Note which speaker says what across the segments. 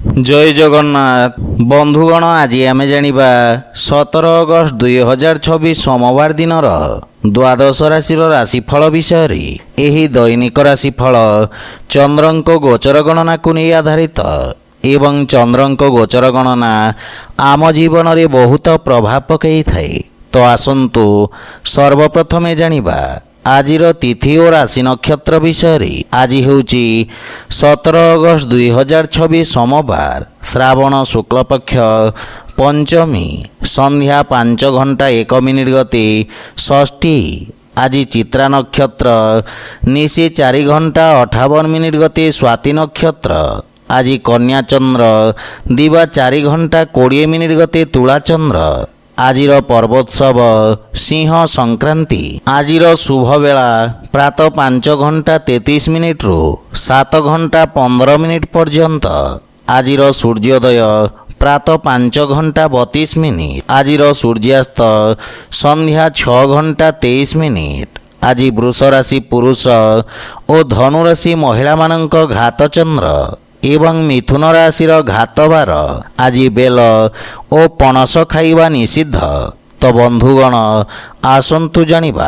Speaker 1: जय जगन्नाथ बंधुगण आज आम जानिबा 17 अगस्त 2026 सोमवार दिन द्वादश राशि राशिफल विषय रे। एही दैनिक राशिफल चंद्रंक गोचर गणना को नहीं आधारित एवं चंद्रंक गोचर गणना आम जीवन रे बहुत प्रभाव पकई थाए। तो आसंतु सर्वप्रथमे जानिबा आजिर तिथि और राशि नक्षत्र विषय रे। आज हेउची 17 अगस्त 2026 सोमवार श्रावण शुक्ल पक्ष पंचमी संध्या 5 घंटा 1 मिनिट गते षष्ठी। आज चित्रा नक्षत्र निशी 4 घंटा 58 मिनिट गते स्वाति नक्षत्र। आज कन्या चंद्र दिवा 4 घंटा 20 मिनिट गते तुला चंद्र। आजिर पर्वोत्सव सिंह संक्रांति। आजिर शुभ बेला प्रातः 5 घंटा 33 मिनिट रु 7 घंटा 15 मिनिट पर्यंत। आजिर सूर्योदय प्रातः 5 घंटा 32 मिनिट। आजिर सूर्यास्त संध्या 6 घंटा 23 मिनिट। आज वृष राशि पुरुष और धनु राशि महिला मानक घात चंद्र एवं मिथुन राशि घातबार। आज बेल और पणस खाइबा निषिद्ध। तो बंधुगण आसंतु जानिबा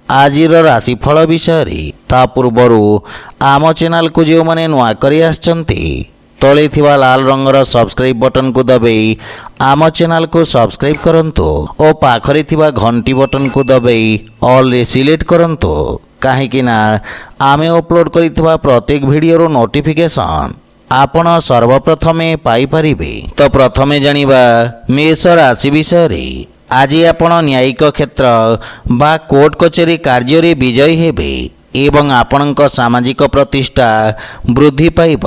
Speaker 1: आजिर राशिफल विषय रे। ता पूर्वरु आम चैनल को जो माने नुआ करी आछंती तले थिबा लाल रंगर सब्सक्राइब बटन को दबाई आम चैनल को सब्सक्राइब करंतु और पाखरे थिबा घंटी बटन को दबाई ऑल रे सिलेक्ट करंतु काहेकि ना आमे अपलोड करितबा प्रत्येक वीडियो नोटिफिकेशन आपण सर्वप्रथमे पाई परिबे। तो प्रथमे जानिबा मेष राशि विषय रे। आज आपण न्यायिक क्षेत्र बा कोर्ट कचेरी कार्य रे विजयी हेबे एवं आपणक सामाजिक प्रतिष्ठा वृद्धि पाइब।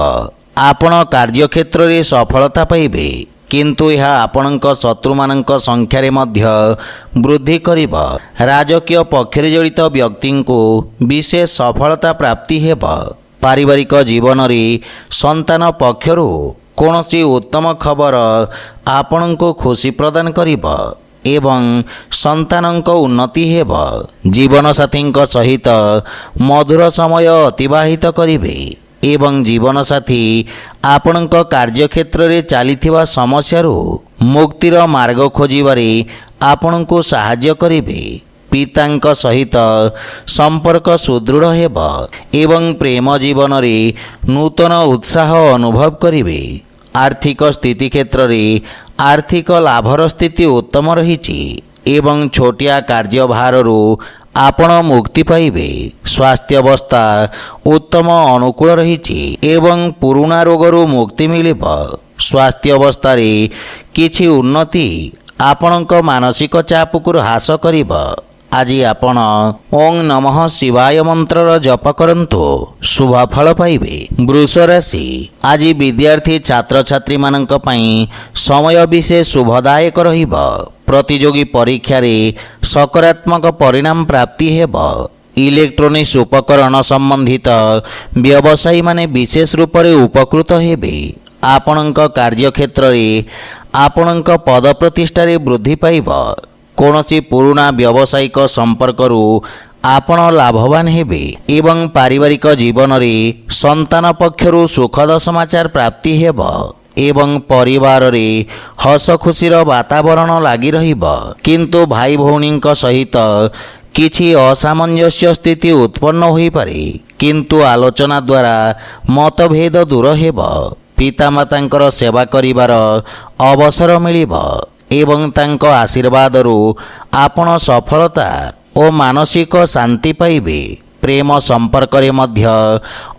Speaker 1: आपण कार्य क्षेत्र रे सफलता पाइबे किंतु यह आपणक शत्रु मानक संख्या रे मध्य वृद्धि करिब। राजकीय पक्षरे जड़ित व्यक्ति को विशेष सफलता प्राप्ति हेब। पारिवारिक जीवन रे संतान पक्षरु कौनसी उत्तम खबर आपण को खुशी प्रदान करिब एवं संतानक उन्नति हेब। जीवन साथी सहित मधुर समय अतिबाहित करिवे एवं जीवन साथी आपणक कार्यक्षेत्र रे चलीथिबा समस्यारु मुक्तिर मार्ग खोजिबारे आपण को सहाय्य करिवे। पितांक सहित संपर्क सुदृढ़ हेब एवं प्रेम जीवन रे नूतन उत्साह अनुभव करिवे। आर्थिक स्थिति क्षेत्र रे आर्थिक लाभर स्थिति उत्तम रहिछि एवं छोटिया कार्यभार रु आपण मुक्ति पाइबे। स्वास्थ्य अवस्था उत्तम अनुकूल रहिछि एवं पुराना रोगरु मुक्ति मिलिब। स्वास्थ्य अवस्था रे किछि उन्नति आपणक मानसिक चाप को ह्रास करिब। आज आपण ओं नमः शिवाय मंत्र जप करंतु शुभ फल पाइबे। वृष राशि आज विद्यार्थी छात्र छात्री मानक पई समय विशेष शुभदायक रहिब। प्रतियोगी परीक्षा रे सकारात्मक परिणाम प्राप्ति हेब। इलेक्ट्रोनिक्स उपकरण संबंधित व्यवसायी माने विशेष रूप से उपकृत हेबे। आपणक कार्यक्षेत्र रे आपणक पद प्रतिष्ठा रे वृद्धि पाइब। कौनसी पुराना व्यावसायिक संपर्क आपण लाभवान हेबे एवं पारिवारिक जीवन रे संतान पक्षरु सुखद समाचार प्राप्ति हेब एवं परिवार रे हस खुशीर वातावरण लागी रहिब। किंतु भाई भौणी सहित किछि असामंजस्य स्थिति उत्पन्न होई पारे किंतु आलोचना द्वारा मतभेद दूर हेब। पितामातांकर सेवा करिवार अवसर मिलिब एवं तांको आशीर्वाद रु आपण सफलता और मानसिक शांति पाइबे। प्रेम संपर्क रे मध्य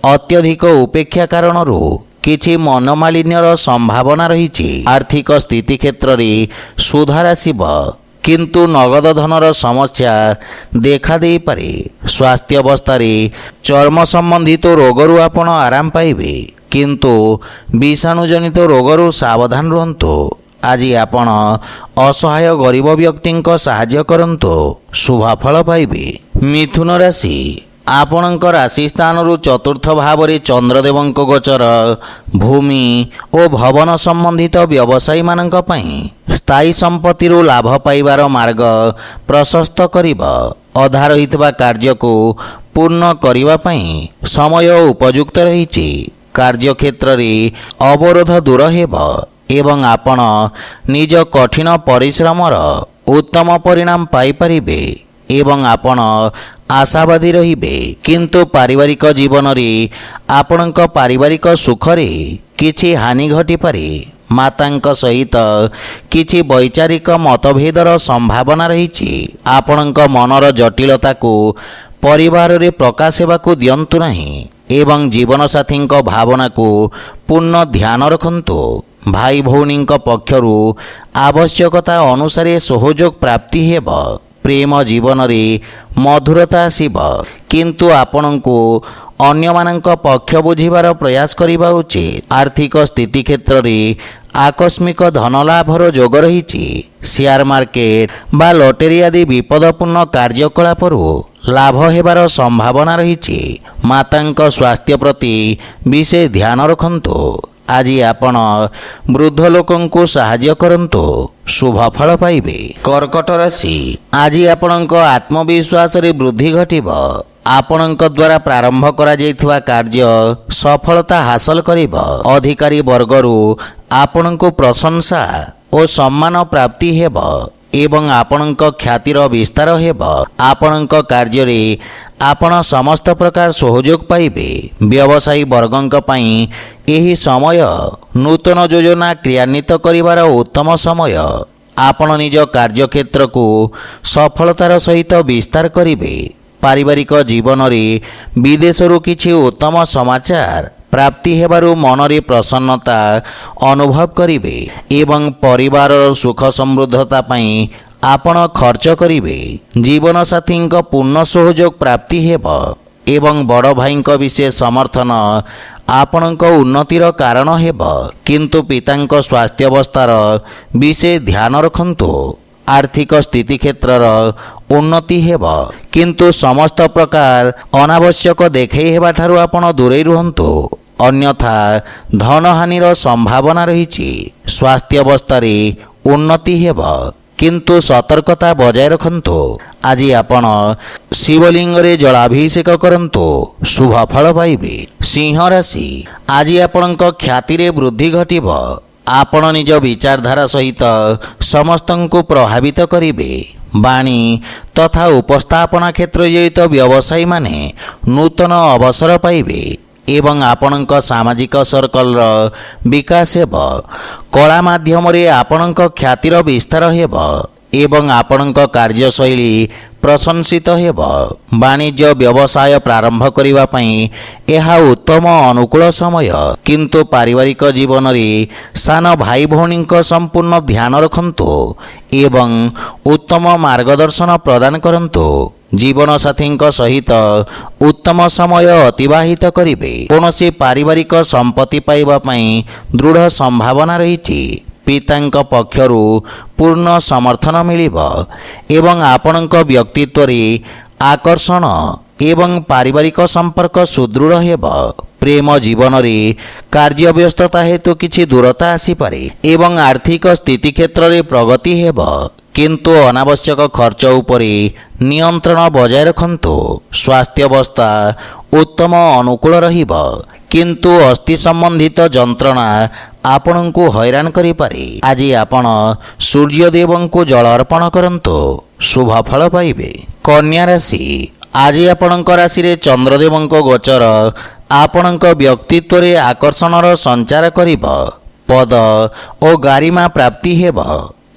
Speaker 1: अत्यधिक उपेक्षा कारण रु किछि मनोमालिन्यर संभावना रहिछि। आर्थिक स्थिति क्षेत्र रे सुधार आसिब किंतु नगद धनर समस्या देखा दे पारे। स्वास्थ्य अवस्था रे चर्म संबंधित रोगरु आपण आराम पाइबे किंतु विषाणु जनित रोगरु सावधान रहंतु। आज आपण असहाय गरीब व्यक्ति साहाय्य करंतु शुभ फल पाइबे। मिथुन राशि आपणक राशि स्थान रु चतुर्थ भाव रे चंद्रदेवंक गोचर भूमि और भवन संबंधित व्यवसायी मानक पई स्थायी संपत्ति रु लाभ पाइबार मार्ग प्रशस्त करिब। अधा रहितबा कार्य को पूर्ण करिबा पई समय उपयुक्त रहिछि। କାର୍ଯ୍ୟକ୍ଷେତ୍ରରେ ଅବରୋଧ ଦୂର ହେବ ଏବଂ ଆପଣ ନିଜ କଠିନ ପରିଶ୍ରମର ଉତ୍ତମ ପରିଣାମ ପାଇପାରିବେ ଏବଂ ଆପଣ ଆଶାବାଦୀ ରହିବେ। କିନ୍ତୁ ପାରିବାରିକ ଜୀବନରେ ଆପଣଙ୍କ ପାରିବାରିକ ସୁଖରେ କିଛି ହାନି ଘଟିପାରେ। ମାତାଙ୍କ ସହିତ କିଛି ବୈଚାରିକ ମତଭେଦର ସମ୍ଭାବନା ରହିଛି। ଆପଣଙ୍କ ମନର ଜଟିଳତାକୁ ପରିବାରରେ ପ୍ରକାଶ ହେବାକୁ ଦିଅନ୍ତୁ ନାହିଁ ଏବଂ ଜୀବନସାଥୀଙ୍କ ଭାବନାକୁ ପୂର୍ଣ୍ଣ ଧ୍ୟାନ ରଖନ୍ତୁ। ଭାଇ ଭଉଣୀଙ୍କ ପକ୍ଷରୁ ଆବଶ୍ୟକତା ଅନୁସାରେ ସହଯୋଗ ପ୍ରାପ୍ତି ହେବ। ପ୍ରେମ ଜୀବନରେ ମଧୁରତା ଆସିବ, କିନ୍ତୁ ଆପଣଙ୍କୁ ଅନ୍ୟମାନଙ୍କ ପକ୍ଷ ବୁଝିବାର ପ୍ରୟାସ କରିବା ଉଚିତ। ଆର୍ଥିକ ସ୍ଥିତି କ୍ଷେତ୍ରରେ ଆକସ୍ମିକ ଧନଲାଭର ଯୋଗ ରହିଛି। ସେୟାର ମାର୍କେଟ ବା ଲଟେରୀ ଆଦି ବିପଦପୂର୍ଣ୍ଣ କାର୍ଯ୍ୟକଳାପରୁ ଲାଭ ହେବାର ସମ୍ଭାବନା ରହିଛି। ମାତାଙ୍କ ସ୍ୱାସ୍ଥ୍ୟ ପ୍ରତି ବିଶେଷ ଧ୍ୟାନ ରଖନ୍ତୁ। ଆଜି ଆପଣ ବୃଦ୍ଧ ଲୋକଙ୍କୁ ସାହାଯ୍ୟ କରନ୍ତୁ, ଶୁଭ ଫଳ ପାଇବେ। କର୍କଟ ରାଶି, ଆଜି ଆପଣଙ୍କ ଆତ୍ମବିଶ୍ୱାସରେ ବୃଦ୍ଧି ଘଟିବ। ଆପଣଙ୍କ ଦ୍ୱାରା ପ୍ରାରମ୍ଭ କରାଯାଇଥିବା କାର୍ଯ୍ୟ ସଫଳତା ହାସଲ କରିବ। ଅଧିକାରୀ ବର୍ଗରୁ ଆପଣଙ୍କୁ ପ୍ରଶଂସା ଓ ସମ୍ମାନ ପ୍ରାପ୍ତି ହେବ ଏବଂ ଆପଣଙ୍କ ଖ୍ୟାତିର ବିସ୍ତାର ହେବ। ଆପଣଙ୍କ କାର୍ଯ୍ୟରେ ଆପଣ ସମସ୍ତ ପ୍ରକାର ସହଯୋଗ ପାଇବେ। ବ୍ୟବସାୟୀ ବର୍ଗଙ୍କ ପାଇଁ ଏହି ସମୟ ନୂତନ ଯୋଜନା କ୍ରିୟାନ୍ୱିତ କରିବାର ଉତ୍ତମ ସମୟ। ଆପଣ ନିଜ କାର୍ଯ୍ୟକ୍ଷେତ୍ରକୁ ସଫଳତାର ସହିତ ବିସ୍ତାର କରିବେ। ପାରିବାରିକ ଜୀବନରେ ବିଦେଶରୁ କିଛି ଉତ୍ତମ ସମାଚାର ପ୍ରାପ୍ତି ହେବାରୁ ମନରେ ପ୍ରସନ୍ନତା ଅନୁଭବ କରିବେ ଏବଂ ପରିବାରର ସୁଖ ସମୃଦ୍ଧତା ପାଇଁ ଆପଣ ଖର୍ଚ୍ଚ କରିବେ। ଜୀବନସାଥୀଙ୍କ ପୂର୍ଣ୍ଣ ସହଯୋଗ ପ୍ରାପ୍ତି ହେବ ଏବଂ ବଡ଼ ଭାଇଙ୍କ ବିଶେଷ ସମର୍ଥନ ଆପଣଙ୍କ ଉନ୍ନତିର କାରଣ ହେବ। କିନ୍ତୁ ପିତାଙ୍କ ସ୍ୱାସ୍ଥ୍ୟାବସ୍ଥାର ବିଶେଷ ଧ୍ୟାନ ରଖନ୍ତୁ। ଆର୍ଥିକ ସ୍ଥିତି କ୍ଷେତ୍ରର ଉନ୍ନତି ହେବ, କିନ୍ତୁ ସମସ୍ତ ପ୍ରକାର ଅନାବଶ୍ୟକ ଦେଖାଇ ହେବାଠାରୁ ଆପଣ ଦୂରେଇ ରୁହନ୍ତୁ, ଅନ୍ୟଥା ଧନହାନିର ସମ୍ଭାବନା ରହିଛି। ସ୍ୱାସ୍ଥ୍ୟାବସ୍ଥାରେ ଉନ୍ନତି ହେବ, କିନ୍ତୁ ସତର୍କତା ବଜାୟ ରଖନ୍ତୁ। ଆଜି ଆପଣ ଶିବଲିଙ୍ଗରେ ଜଳାଭିଷେକ କରନ୍ତୁ, ଶୁଭ ଫଳ ପାଇବେ। ସିଂହ ରାଶି, ଆଜି ଆପଣଙ୍କ ଖ୍ୟାତିରେ ବୃଦ୍ଧି ଘଟିବ। ଆପଣ ନିଜ ବିଚାରଧାରା ସହିତ ସମସ୍ତଙ୍କୁ ପ୍ରଭାବିତ କରିବେ। ବାଣୀ ତଥା ଉପସ୍ଥାପନା କ୍ଷେତ୍ରରେ ଜଡ଼ିତ ବ୍ୟବସାୟୀମାନେ ନୂତନ ଅବସର ପାଇବେ ଏବଂ ଆପଣଙ୍କ ସାମାଜିକ ସର୍କଲର ବିକାଶ ହେବ। କଳା ମାଧ୍ୟମରେ ଆପଣଙ୍କ ଖ୍ୟାତିର ବିସ୍ତାର ହେବ ଏବଂ ଆପଣଙ୍କ କାର୍ଯ୍ୟଶୈଳୀ ପ୍ରଶଂସିତ ହେବ। ବାଣିଜ୍ୟ ବ୍ୟବସାୟ ପ୍ରାରମ୍ଭ କରିବା ପାଇଁ ଏହା ଉତ୍ତମ ଅନୁକୂଳ ସମୟ, କିନ୍ତୁ ପାରିବାରିକ ଜୀବନରେ ସାନ ଭାଇ ଭଉଣୀଙ୍କ ସମ୍ପୂର୍ଣ୍ଣ ଧ୍ୟାନ ରଖନ୍ତୁ ଏବଂ ଉତ୍ତମ ମାର୍ଗଦର୍ଶନ ପ୍ରଦାନ କରନ୍ତୁ। ଜୀବନସାଥୀଙ୍କ ସହିତ ଉତ୍ତମ ସମୟ ଅତିବାହିତ କରିବେ। କୌଣସି ପାରିବାରିକ ସମ୍ପତ୍ତି ପାଇବା ପାଇଁ ଦୃଢ଼ ସମ୍ଭାବନା ରହିଛି। ପିତାଙ୍କ ପକ୍ଷରୁ ପୂର୍ଣ୍ଣ ସମର୍ଥନ ମିଳିବ ଏବଂ ଆପଣଙ୍କ ବ୍ୟକ୍ତିତ୍ୱରେ ଆକର୍ଷଣ ଏବଂ ପାରିବାରିକ ସମ୍ପର୍କ ସୁଦୃଢ଼ ହେବ। ପ୍ରେମ ଜୀବନରେ କାର୍ଯ୍ୟବ୍ୟସ୍ତତା ହେତୁ କିଛି ଦୂରତା ଆସିପାରେ ଏବଂ ଆର୍ଥିକ ସ୍ଥିତି କ୍ଷେତ୍ରରେ ପ୍ରଗତି ହେବ, କିନ୍ତୁ ଅନାବଶ୍ୟକ ଖର୍ଚ୍ଚ ଉପରେ ନିୟନ୍ତ୍ରଣ ବଜାୟ ରଖନ୍ତୁ। ସ୍ୱାସ୍ଥ୍ୟାବସ୍ଥା ଉତ୍ତମ ଅନୁକୂଳ ରହିବ, କିନ୍ତୁ ଅସ୍ଥି ସମ୍ବନ୍ଧିତ ଯନ୍ତ୍ରଣା ଆପଣଙ୍କୁ ହଇରାଣ କରିପାରେ। ଆଜି ଆପଣ ସୂର୍ଯ୍ୟଦେବଙ୍କୁ ଜଳ ଅର୍ପଣ କରନ୍ତୁ, ଶୁଭ ଫଳ ପାଇବେ। କନ୍ୟା ରାଶି, ଆଜି ଆପଣଙ୍କ ରାଶିରେ ଚନ୍ଦ୍ରଦେବଙ୍କ ଗୋଚର ଆପଣଙ୍କ ବ୍ୟକ୍ତିତ୍ୱରେ ଆକର୍ଷଣର ସଞ୍ଚାର କରିବ। ପଦ ଓ ଗାରିମା ପ୍ରାପ୍ତି ହେବ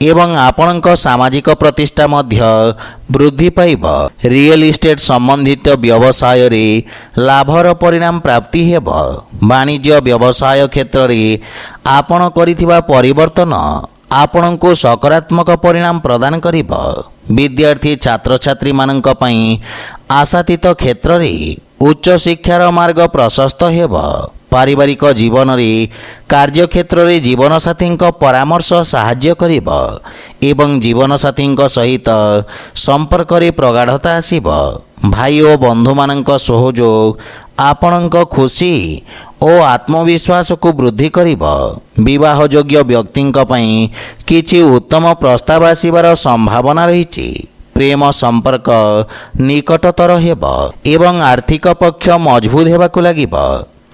Speaker 1: ଏବଂ ଆପଣଙ୍କ ସାମାଜିକ ପ୍ରତିଷ୍ଠା ମଧ୍ୟ ବୃଦ୍ଧି ପାଇବ। ରିଏଲ ଇଷ୍ଟେଟ୍ ସମ୍ବନ୍ଧିତ ବ୍ୟବସାୟରେ ଲାଭର ପରିଣାମ ପ୍ରାପ୍ତି ହେବ। ବାଣିଜ୍ୟ ବ୍ୟବସାୟ କ୍ଷେତ୍ରରେ ଆପଣ କରିଥିବା ପରିବର୍ତ୍ତନ ଆପଣଙ୍କୁ ସକାରାତ୍ମକ ପରିଣାମ ପ୍ରଦାନ କରିବ। ବିଦ୍ୟାର୍ଥୀ ଛାତ୍ରଛାତ୍ରୀମାନଙ୍କ ପାଇଁ ଆଶାତୀତ କ୍ଷେତ୍ରରେ ଉଚ୍ଚଶିକ୍ଷାର ମାର୍ଗ ପ୍ରଶସ୍ତ ହେବ। ପାରିବାରିକ ଜୀବନରେ କାର୍ଯ୍ୟକ୍ଷେତ୍ରରେ ଜୀବନସାଥୀଙ୍କ ପରାମର୍ଶ ସାହାଯ୍ୟ କରିବ ଏବଂ ଜୀବନସାଥୀଙ୍କ ସହିତ ସମ୍ପର୍କରେ ପ୍ରଗାଢ଼ତା ଆସିବ। ଭାଇ ଓ ବନ୍ଧୁମାନଙ୍କ ସହଯୋଗ ଆପଣଙ୍କ ଖୁସି ଓ ଆତ୍ମବିଶ୍ୱାସକୁ ବୃଦ୍ଧି କରିବ। ବିବାହଯୋଗ୍ୟ ବ୍ୟକ୍ତିଙ୍କ ପାଇଁ କିଛି ଉତ୍ତମ ପ୍ରସ୍ତାବ ଆସିବାର ସମ୍ଭାବନା ରହିଛି। ପ୍ରେମ ସମ୍ପର୍କ ନିକଟତର ହେବ ଏବଂ ଆର୍ଥିକ ପକ୍ଷ ମଜବୁତ ହେବାକୁ ଲାଗିବ।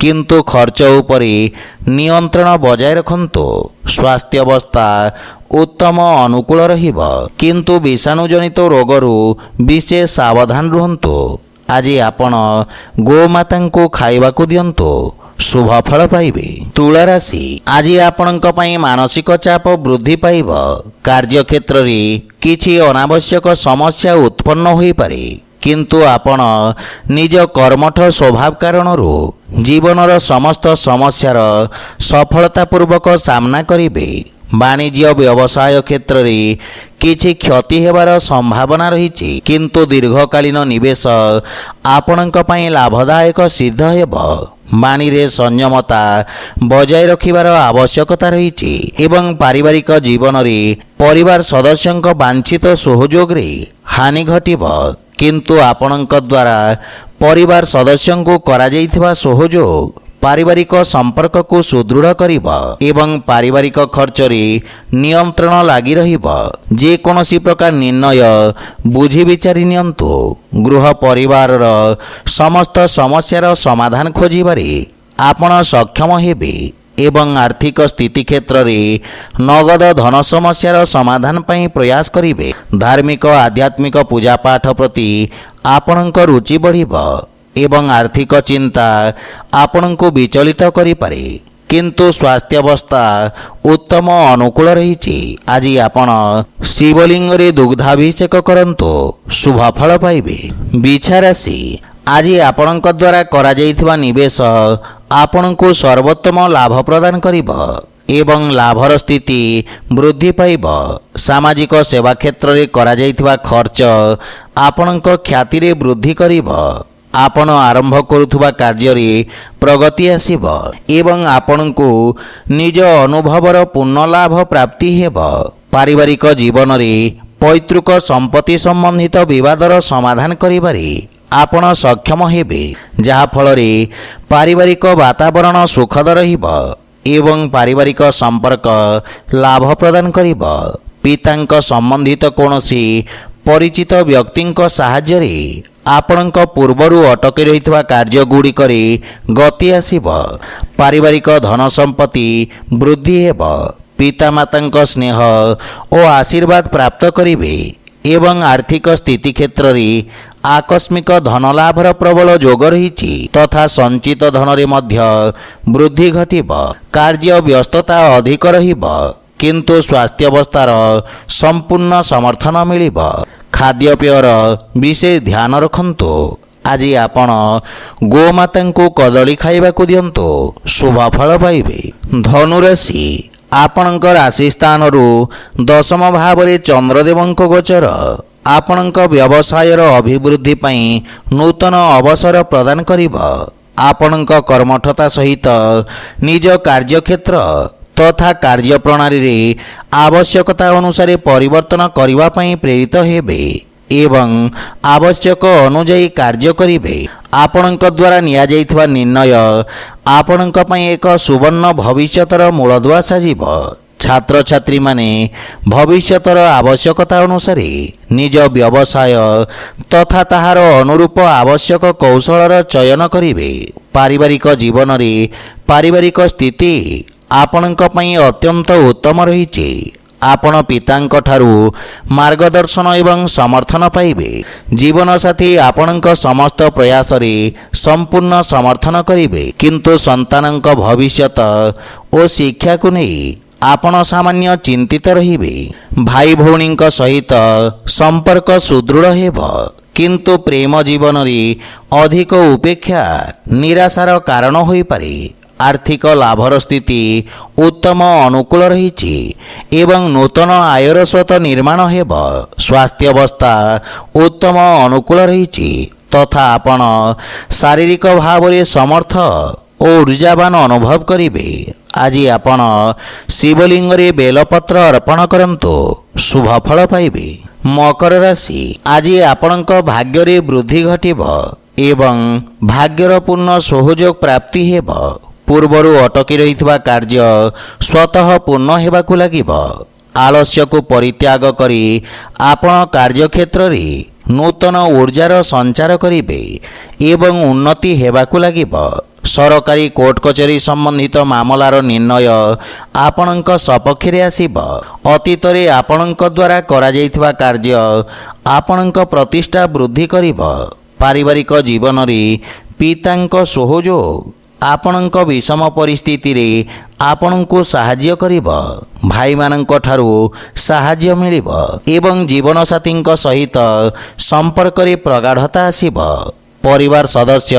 Speaker 1: କିନ୍ତୁ ଖର୍ଚ୍ଚ ଉପରେ ନିୟନ୍ତ୍ରଣ ବଜାୟ ରଖନ୍ତୁ। ସ୍ୱାସ୍ଥ୍ୟ ଅବସ୍ଥା ଉତ୍ତମ ଅନୁକୂଳ ରହିବ, କିନ୍ତୁ ବିଷାଣୁଜନିତ ରୋଗରୁ ବିଶେଷ ସାବଧାନ ରୁହନ୍ତୁ। ଆଜି ଆପଣ ଗୋମାତାଙ୍କୁ ଖାଇବାକୁ ଦିଅନ୍ତୁ, ଶୁଭ ଫଳ ପାଇବେ। ତୁଳା ରାଶି, ଆଜି ଆପଣଙ୍କ ପାଇଁ ମାନସିକ ଚାପ ବୃଦ୍ଧି ପାଇବ। କାର୍ଯ୍ୟକ୍ଷେତ୍ରରେ କିଛି ଅନାବଶ୍ୟକ ସମସ୍ୟା ଉତ୍ପନ୍ନ ହୋଇପାରେ, କିନ୍ତୁ ଆପଣ ନିଜ କର୍ମଠ ସ୍ୱଭାବ କାରଣରୁ ଜୀବନର ସମସ୍ତ ସମସ୍ୟାର ସଫଳତାପୂର୍ବକ ସାମ୍ନା କରିବେ। ବାଣିଜ୍ୟ ବ୍ୟବସାୟ କ୍ଷେତ୍ରରେ କିଛି କ୍ଷତି ହେବାର ସମ୍ଭାବନା ରହିଛି, କିନ୍ତୁ ଦୀର୍ଘକାଳୀନ ନିବେଶ ଆପଣଙ୍କ ପାଇଁ ଲାଭଦାୟକ ସିଦ୍ଧ ହେବ। ବାଣୀରେ ସଂଯମତା ବଜାୟ ରଖିବାର ଆବଶ୍ୟକତା ରହିଛି ଏବଂ ପାରିବାରିକ ଜୀବନରେ ପରିବାର ସଦସ୍ୟଙ୍କ ବାଞ୍ଛିତ ସହଯୋଗରେ ହାନି ଘଟିବ, କିନ୍ତୁ ଆପଣଙ୍କ ଦ୍ୱାରା ପରିବାର ସଦସ୍ୟଙ୍କୁ କରାଯାଇଥିବା ସହଯୋଗ ପାରିବାରିକ ସମ୍ପର୍କକୁ ସୁଦୃଢ଼ କରିବ ଏବଂ ପାରିବାରିକ ଖର୍ଚ୍ଚରେ ନିୟନ୍ତ୍ରଣ ଲାଗି ରହିବ। ଯେକୌଣସି ପ୍ରକାର ନିର୍ଣ୍ଣୟ ବୁଝି ବିଚାରି ନିଅନ୍ତୁ। ଗୃହ ପରିବାରର ସମସ୍ତ ସମସ୍ୟାର ସମାଧାନ ଖୋଜିବାରେ ଆପଣ ସକ୍ଷମ ହେବେ ଏବଂ ଆର୍ଥିକ ସ୍ଥିତି କ୍ଷେତ୍ରରେ ନଗଦ ଧନ ସମସ୍ୟାର ସମାଧାନ ପାଇଁ ପ୍ରୟାସ କରିବେ। ଧାର୍ମିକ ଆଧ୍ୟାତ୍ମିକ ପୂଜାପାଠ ପ୍ରତି ଆପଣଙ୍କ ରୁଚି ବଢ଼ିବ ଏବଂ ଆର୍ଥିକ ଚିନ୍ତା ଆପଣଙ୍କୁ ବିଚଳିତ କରିପାରେ, କିନ୍ତୁ ସ୍ୱାସ୍ଥ୍ୟାବସ୍ଥା ଉତ୍ତମ ଅନୁକୂଳ ରହିଛି। ଆଜି ଆପଣ ଶିବଲିଙ୍ଗରେ ଦୁଗ୍ଧାଭିଷେକ କରନ୍ତୁ, ଶୁଭ ଫଳ ପାଇବେ। ବିଛା ରାଶି, ଆଜି ଆପଣଙ୍କ ଦ୍ୱାରା କରାଯାଇଥିବା ନିବେଶ ଆପଣଙ୍କୁ ସର୍ବୋତ୍ତମ ଲାଭ ପ୍ରଦାନ କରିବ ଏବଂ ଲାଭର ସ୍ଥିତି ବୃଦ୍ଧି ପାଇବ। ସାମାଜିକ ସେବା କ୍ଷେତ୍ରରେ କରାଯାଇଥିବା ଖର୍ଚ୍ଚ ଆପଣଙ୍କ ଖ୍ୟାତିରେ ବୃଦ୍ଧି କରିବ। ଆପଣ ଆରମ୍ଭ କରୁଥିବା କାର୍ଯ୍ୟରେ ପ୍ରଗତି ଆସିବ ଏବଂ ଆପଣଙ୍କୁ ନିଜ ଅନୁଭବର ପୂର୍ଣ୍ଣ ଲାଭ ପ୍ରାପ୍ତି ହେବ। ପାରିବାରିକ ଜୀବନରେ ପୈତୃକ ସମ୍ପତ୍ତି ସମ୍ବନ୍ଧିତ ବିବାଦର ସମାଧାନ କରିବାରେ ଆପଣ ସକ୍ଷମ ହେବେ, ଯାହାଫଳରେ ପାରିବାରିକ ବାତାବରଣ ସୁଖଦ ରହିବ ଏବଂ ପାରିବାରିକ ସମ୍ପର୍କ ଲାଭ ପ୍ରଦାନ କରିବ। ପିତାଙ୍କ ସମ୍ବନ୍ଧିତ କୌଣସି ପରିଚିତ ବ୍ୟକ୍ତିଙ୍କ ସାହାଯ୍ୟରେ ଆପଣଙ୍କ ପୂର୍ବରୁ ଅଟକି ରହିଥିବା କାର୍ଯ୍ୟଗୁଡ଼ିକରେ ଗତି ଆସିବ। ପାରିବାରିକ ଧନ ସମ୍ପତ୍ତି ବୃଦ୍ଧି ହେବ। ପିତାମାତାଙ୍କ ସ୍ନେହ ଓ ଆଶୀର୍ବାଦ ପ୍ରାପ୍ତ କରିବେ ଏବଂ ଆର୍ଥିକ ସ୍ଥିତି କ୍ଷେତ୍ରରେ ଆକସ୍ମିକ ଧନଲାଭର ପ୍ରବଳ ଯୋଗ ରହିଛି ତଥା ସଞ୍ଚିତ ଧନରେ ମଧ୍ୟ ବୃଦ୍ଧି ଘଟିବ। କାର୍ଯ୍ୟ ବ୍ୟସ୍ତତା ଅଧିକ ରହିବ, କିନ୍ତୁ ସ୍ୱାସ୍ଥ୍ୟାବସ୍ଥାର ସମ୍ପୂର୍ଣ୍ଣ ସମର୍ଥନ ମିଳିବ। ଖାଦ୍ୟପେୟର ବିଶେଷ ଧ୍ୟାନ ରଖନ୍ତୁ। ଆଜି ଆପଣ ଗୋମାତାଙ୍କୁ କଦଳୀ ଖାଇବାକୁ ଦିଅନ୍ତୁ, ଶୁଭ ଫଳ ପାଇବେ। ଧନୁରାଶି, ଆପଣଙ୍କ ରାଶି ସ୍ଥାନରୁ ଦଶମ ଭାବରେ ଚନ୍ଦ୍ରଦେବଙ୍କ ଗୋଚର ଆପଣଙ୍କ ବ୍ୟବସାୟର ଅଭିବୃଦ୍ଧି ପାଇଁ ନୂତନ ଅବସର ପ୍ରଦାନ କରିବ। ଆପଣଙ୍କ କର୍ମଠତା ସହିତ ନିଜ କାର୍ଯ୍ୟକ୍ଷେତ୍ର ତଥା କାର୍ଯ୍ୟପ୍ରଣାଳୀରେ ଆବଶ୍ୟକତା ଅନୁସାରେ ପରିବର୍ତ୍ତନ କରିବା ପାଇଁ ପ୍ରେରିତ ହେବେ ଏବଂ ଆବଶ୍ୟକ ଅନୁଯାୟୀ କାର୍ଯ୍ୟ କରିବେ। ଆପଣଙ୍କ ଦ୍ୱାରା ନିଆଯାଇଥିବା ନିର୍ଣ୍ଣୟ ଆପଣଙ୍କ ପାଇଁ ଏକ ସୁବର୍ଣ୍ଣ ଭବିଷ୍ୟତର ମୂଳଦୁଆ ସାଜିବ। ଛାତ୍ରଛାତ୍ରୀମାନେ ଭବିଷ୍ୟତର ଆବଶ୍ୟକତା ଅନୁସାରେ ନିଜ ବ୍ୟବସାୟ ତଥା ତାହାର ଅନୁରୂପ ଆବଶ୍ୟକ କୌଶଳର ଚୟନ କରିବେ। ପାରିବାରିକ ଜୀବନରେ ପାରିବାରିକ ସ୍ଥିତି ଆପଣଙ୍କ ପାଇଁ ଅତ୍ୟନ୍ତ ଉତ୍ତମ ରହିଛି। ଆପଣ ପିତାଙ୍କ ଠାରୁ ମାର୍ଗଦର୍ଶନ ଏବଂ ସମର୍ଥନ ପାଇବେ। ଜୀବନସାଥୀ ଆପଣଙ୍କ ସମସ୍ତ ପ୍ରୟାସରେ ସମ୍ପୂର୍ଣ୍ଣ ସମର୍ଥନ କରିବେ, କିନ୍ତୁ ସନ୍ତାନଙ୍କ ଭବିଷ୍ୟତ ଓ ଶିକ୍ଷାକୁ ନେଇ ଆପଣ ସାମାନ୍ୟ ଚିନ୍ତିତ ରହିବେ। ଭାଇ ଭଉଣୀଙ୍କ ସହିତ ସମ୍ପର୍କ ସୁଦୃଢ଼ ହେବ, କିନ୍ତୁ ପ୍ରେମ ଜୀବନରେ ଅଧିକ ଉପେକ୍ଷା ନିରାଶାର କାରଣ ହୋଇପାରେ। ଆର୍ଥିକ ଲାଭର ସ୍ଥିତି ଉତ୍ତମ ଅନୁକୂଳ ରହିଛି ଏବଂ ନୂତନ ଆୟର ସ୍ରୋତ ନିର୍ମାଣ ହେବ। ସ୍ୱାସ୍ଥ୍ୟାବସ୍ଥା ଉତ୍ତମ ଅନୁକୂଳ ରହିଛି ତଥା ଆପଣ ଶାରୀରିକ ଭାବରେ ସମର୍ଥ ଓ ଉର୍ଜାବାନ ଅନୁଭବ କରିବେ। ଆଜି ଆପଣ ଶିବଲିଙ୍ଗରେ ବେଲପତ୍ର ଅର୍ପଣ କରନ୍ତୁ, ଶୁଭ ଫଳ ପାଇବେ। ମକର ରାଶି, ଆଜି ଆପଣଙ୍କ ଭାଗ୍ୟରେ ବୃଦ୍ଧି ଘଟିବ ଏବଂ ଭାଗ୍ୟର ପୂର୍ଣ୍ଣ ସହଯୋଗ ପ୍ରାପ୍ତି ହେବ। ପୂର୍ବରୁ ଅଟକି ରହିଥିବା କାର୍ଯ୍ୟ ସ୍ୱତଃ ପୂର୍ଣ୍ଣ ହେବାକୁ ଲାଗିବ। ଆଳସ୍ୟକୁ ପରିତ୍ୟାଗ କରି ଆପଣ କାର୍ଯ୍ୟକ୍ଷେତ୍ରରେ ନୂତନ ଊର୍ଜାର ସଞ୍ଚାର କରିବେ ଏବଂ ଉନ୍ନତି ହେବାକୁ ଲାଗିବ। ସରକାରୀ କୋର୍ଟ କଚେରୀ ସମ୍ବନ୍ଧିତ ମାମଲାର ନିର୍ଣ୍ଣୟ ଆପଣଙ୍କ ସପକ୍ଷରେ ଆସିବ। ଅତୀତରେ ଆପଣଙ୍କ ଦ୍ୱାରା କରାଯାଇଥିବା କାର୍ଯ୍ୟ ଆପଣଙ୍କ ପ୍ରତିଷ୍ଠା ବୃଦ୍ଧି କରିବ। ପାରିବାରିକ ଜୀବନରେ ପିତାଙ୍କ ସହଯୋଗ ଆପଣଙ୍କ ବିଷମ ପରିସ୍ଥିତିରେ ଆପଣଙ୍କୁ ସାହାଯ୍ୟ କରିବ। ଭାଇମାନଙ୍କ ଠାରୁ ସାହାଯ୍ୟ ମିଳିବ ଏବଂ ଜୀବନସାଥୀଙ୍କ ସହିତ ସମ୍ପର୍କରେ ପ୍ରଗାଢ଼ତା ଆସିବ। ପରିବାର ସଦସ୍ୟ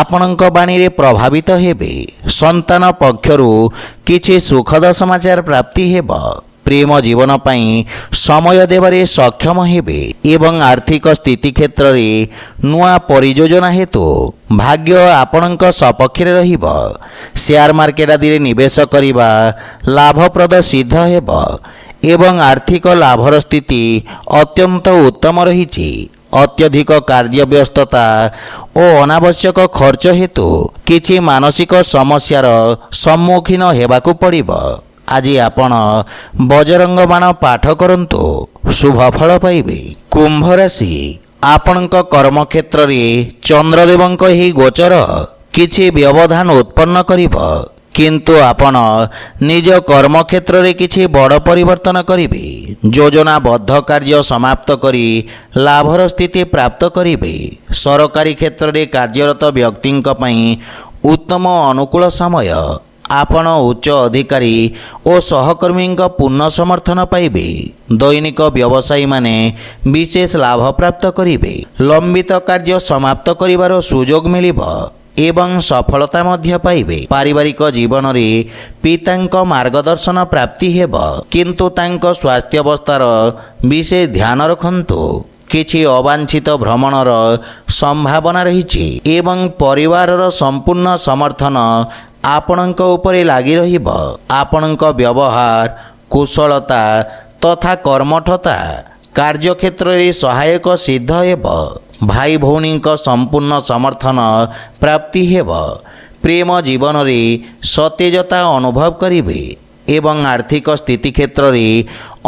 Speaker 1: ଆପଣଙ୍କ ବାଣୀରେ ପ୍ରଭାବିତ ହେବେ। ସନ୍ତାନ ପକ୍ଷରୁ କିଛି ସୁଖଦ ସମାଚାର ପ୍ରାପ୍ତି ହେବ। ପ୍ରେମ ଜୀବନ ପାଇଁ ସମୟ ଦେବାରେ ସକ୍ଷମ ହେବେ ଏବଂ ଆର୍ଥିକ ସ୍ଥିତି କ୍ଷେତ୍ରରେ ନୂଆ ପରିଯୋଜନା ହେତୁ ଭାଗ୍ୟ ଆପଣଙ୍କ ସପକ୍ଷରେ ରହିବ। ସେୟାର ମାର୍କେଟ ଆଦିରେ ନିବେଶ କରିବା ଲାଭପ୍ରଦ ସିଦ୍ଧ ହେବ ଏବଂ ଆର୍ଥିକ ଲାଭର ସ୍ଥିତି ଅତ୍ୟନ୍ତ ଉତ୍ତମ ରହିଛି। ଅତ୍ୟଧିକ କାର୍ଯ୍ୟବ୍ୟସ୍ତତା ଓ ଅନାବଶ୍ୟକ ଖର୍ଚ୍ଚ ହେତୁ କିଛି ମାନସିକ ସମସ୍ୟାର ସମ୍ମୁଖୀନ ହେବାକୁ ପଡ଼ିବ। ଆଜି ଆପଣ ବଜରଙ୍ଗ ବାଣ ପାଠ କରନ୍ତୁ, ଶୁଭ ଫଳ ପାଇବେ। କୁମ୍ଭ ରାଶି, ଆପଣଙ୍କ କର୍ମକ୍ଷେତ୍ରରେ ଚନ୍ଦ୍ରଦେବଙ୍କ ଏହି ଗୋଚର କିଛି ବ୍ୟବଧାନ ଉତ୍ପନ୍ନ କରିବ, କିନ୍ତୁ ଆପଣ ନିଜ କର୍ମକ୍ଷେତ୍ରରେ କିଛି ବଡ଼ ପରିବର୍ତ୍ତନ କରିବେ। ଯୋଜନାବଦ୍ଧ କାର୍ଯ୍ୟ ସମାପ୍ତ କରି ଲାଭର ସ୍ଥିତି ପ୍ରାପ୍ତ କରିବେ। ସରକାରୀ କ୍ଷେତ୍ରରେ କାର୍ଯ୍ୟରତ ବ୍ୟକ୍ତିଙ୍କ ପାଇଁ ଉତ୍ତମ ଅନୁକୂଳ ସମୟ। ଆପଣ ଉଚ୍ଚ ଅଧିକାରୀ ଓ ସହକର୍ମୀଙ୍କ ପୂର୍ଣ୍ଣ ସମର୍ଥନ ପାଇବେ। ଦୈନିକ ବ୍ୟବସାୟୀମାନେ ବିଶେଷ ଲାଭ ପ୍ରାପ୍ତ କରିବେ। ଲମ୍ବିତ କାର୍ଯ୍ୟ ସମାପ୍ତ କରିବାର ସୁଯୋଗ ମିଳିବ ଏବଂ ସଫଳତା ମଧ୍ୟ ପାଇବେ। ପାରିବାରିକ ଜୀବନରେ ପିତାଙ୍କ ମାର୍ଗଦର୍ଶନ ପ୍ରାପ୍ତି ହେବ, କିନ୍ତୁ ତାଙ୍କ ସ୍ୱାସ୍ଥ୍ୟାବସ୍ଥାର ବିଶେଷ ଧ୍ୟାନ ରଖନ୍ତୁ। କିଛି ଅବାଞ୍ଛିତ ଭ୍ରମଣର ସମ୍ଭାବନା ରହିଛି ଏବଂ ପରିବାରର ସମ୍ପୂର୍ଣ୍ଣ ସମର୍ଥନ ଆପଣଙ୍କ ଉପରେ ଲାଗି ରହିବ। ଆପଣଙ୍କ ବ୍ୟବହାର, କୁଶଳତା ତଥା କର୍ମଠତା କାର୍ଯ୍ୟକ୍ଷେତ୍ରରେ ସହାୟକ ସିଦ୍ଧ ହେବ। ଭାଇ ଭଉଣୀଙ୍କ ସମ୍ପୂର୍ଣ୍ଣ ସମର୍ଥନ ପ୍ରାପ୍ତି ହେବ। ପ୍ରେମ ଜୀବନରେ ସତେଜତା ଅନୁଭବ କରିବେ ଏବଂ ଆର୍ଥିକ ସ୍ଥିତି କ୍ଷେତ୍ରରେ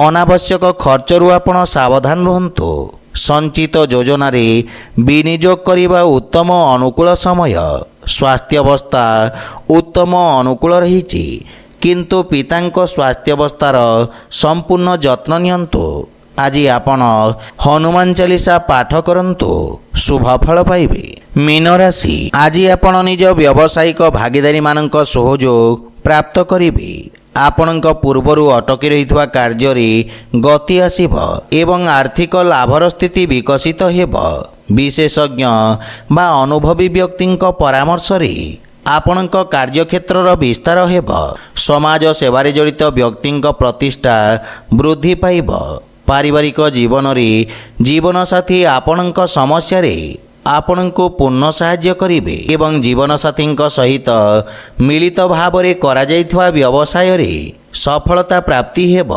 Speaker 1: ଅନାବଶ୍ୟକ ଖର୍ଚ୍ଚରୁ ଆପଣ ସାବଧାନ ରୁହନ୍ତୁ। ସଞ୍ଚିତ ଯୋଜନାରେ ବିନିଯୋଗ କରିବା ଉତ୍ତମ ଅନୁକୂଳ ସମୟ। ସ୍ୱାସ୍ଥ୍ୟାବସ୍ଥା ଉତ୍ତମ ଅନୁକୂଳ ରହିଛି, କିନ୍ତୁ ପିତାଙ୍କ ସ୍ୱାସ୍ଥ୍ୟାବସ୍ଥାର ସମ୍ପୂର୍ଣ୍ଣ ଯତ୍ନ ନିଅନ୍ତୁ। ଆଜି ଆପଣ ହନୁମାନ ଚାଳିଶା ପାଠ କରନ୍ତୁ, ଶୁଭ ଫଳ ପାଇବେ। ମୀନ ରାଶି, ଆଜି ଆପଣ ନିଜ ବ୍ୟବସାୟିକ ଭାଗିଦାରୀମାନଙ୍କ ସହଯୋଗ ପ୍ରାପ୍ତ କରିବେ। ଆପଣଙ୍କ ପୂର୍ବରୁ ଅଟକି ରହିଥିବା କାର୍ଯ୍ୟରେ ଗତି ଆସିବ ଏବଂ ଆର୍ଥିକ ଲାଭର ସ୍ଥିତି ବିକଶିତ ହେବ। ବିଶେଷଜ୍ଞ ବା ଅନୁଭବୀ ବ୍ୟକ୍ତିଙ୍କ ପରାମର୍ଶରେ ଆପଣଙ୍କ କାର୍ଯ୍ୟକ୍ଷେତ୍ରର ବିସ୍ତାର ହେବ। ସମାଜ ସେବାରେ ଜଡ଼ିତ ବ୍ୟକ୍ତିଙ୍କ ପ୍ରତିଷ୍ଠା ବୃଦ୍ଧି ପାଇବ। ପାରିବାରିକ ଜୀବନରେ ଜୀବନସାଥୀ ଆପଣଙ୍କ ସମସ୍ୟାରେ ଆପଣଙ୍କୁ ପୂର୍ଣ୍ଣ ସାହାଯ୍ୟ କରିବେ ଏବଂ ଜୀବନସାଥୀଙ୍କ ସହିତ ମିଳିତ ଭାବରେ କରାଯାଇଥିବା ବ୍ୟବସାୟରେ ସଫଳତା ପ୍ରାପ୍ତି ହେବ।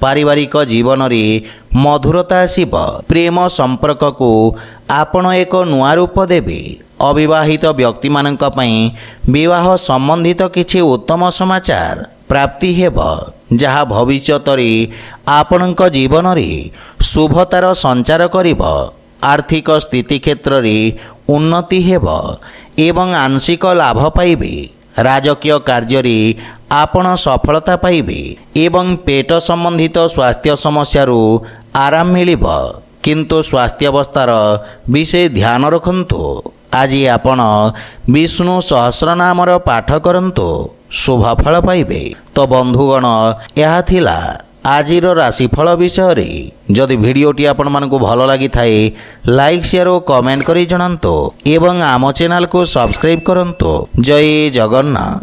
Speaker 1: ପାରିବାରିକ ଜୀବନରେ ମଧୁରତା ଆସିବ। ପ୍ରେମ ସମ୍ପର୍କକୁ ଆପଣ ଏକ ନୂଆ ରୂପ ଦେବେ। ଅବିବାହିତ ବ୍ୟକ୍ତିମାନଙ୍କ ପାଇଁ ବିବାହ ସମ୍ବନ୍ଧିତ କିଛି ଉତ୍ତମ ସମାଚାର ପ୍ରାପ୍ତି ହେବ, ଯାହା ଭବିଷ୍ୟତରେ ଆପଣଙ୍କ ଜୀବନରେ ଶୁଭତାର ସଞ୍ଚାର କରିବ। ଆର୍ଥିକ ସ୍ଥିତି କ୍ଷେତ୍ରରେ ଉନ୍ନତି ହେବ ଏବଂ ଆଂଶିକ ଲାଭ ପାଇବେ। ରାଜକୀୟ କାର୍ଯ୍ୟରେ ଆପଣ ସଫଳତା ପାଇବେ ଏବଂ ପେଟ ସମ୍ବନ୍ଧିତ ସ୍ୱାସ୍ଥ୍ୟ ସମସ୍ୟାରୁ ଆରାମ ମିଳିବ, କିନ୍ତୁ ସ୍ୱାସ୍ଥ୍ୟାବସ୍ଥାର ବିଶେଷ ଧ୍ୟାନ ରଖନ୍ତୁ। ଆଜି ଆପଣ ବିଷ୍ଣୁ ସହସ୍ରନାମର ପାଠ କରନ୍ତୁ, ଶୁଭ ଫଳ ପାଇବେ। ତ ବନ୍ଧୁଗଣ, ଏହା ଥିଲା ଆଜିର ରାଶିଫଳ ବିଷୟରେ। ଯଦି ଭିଡ଼ିଓଟି ଆପଣମାନଙ୍କୁ ଭଲ ଲାଗିଥାଏ, ଲାଇକ୍, ସେୟାର ଓ କମେଣ୍ଟ କରି ଜଣାନ୍ତୁ ଏବଂ ଆମ ଚ୍ୟାନେଲକୁ ସବସ୍କ୍ରାଇବ୍ କରନ୍ତୁ। ଜୟ ଜଗନ୍ନାଥ।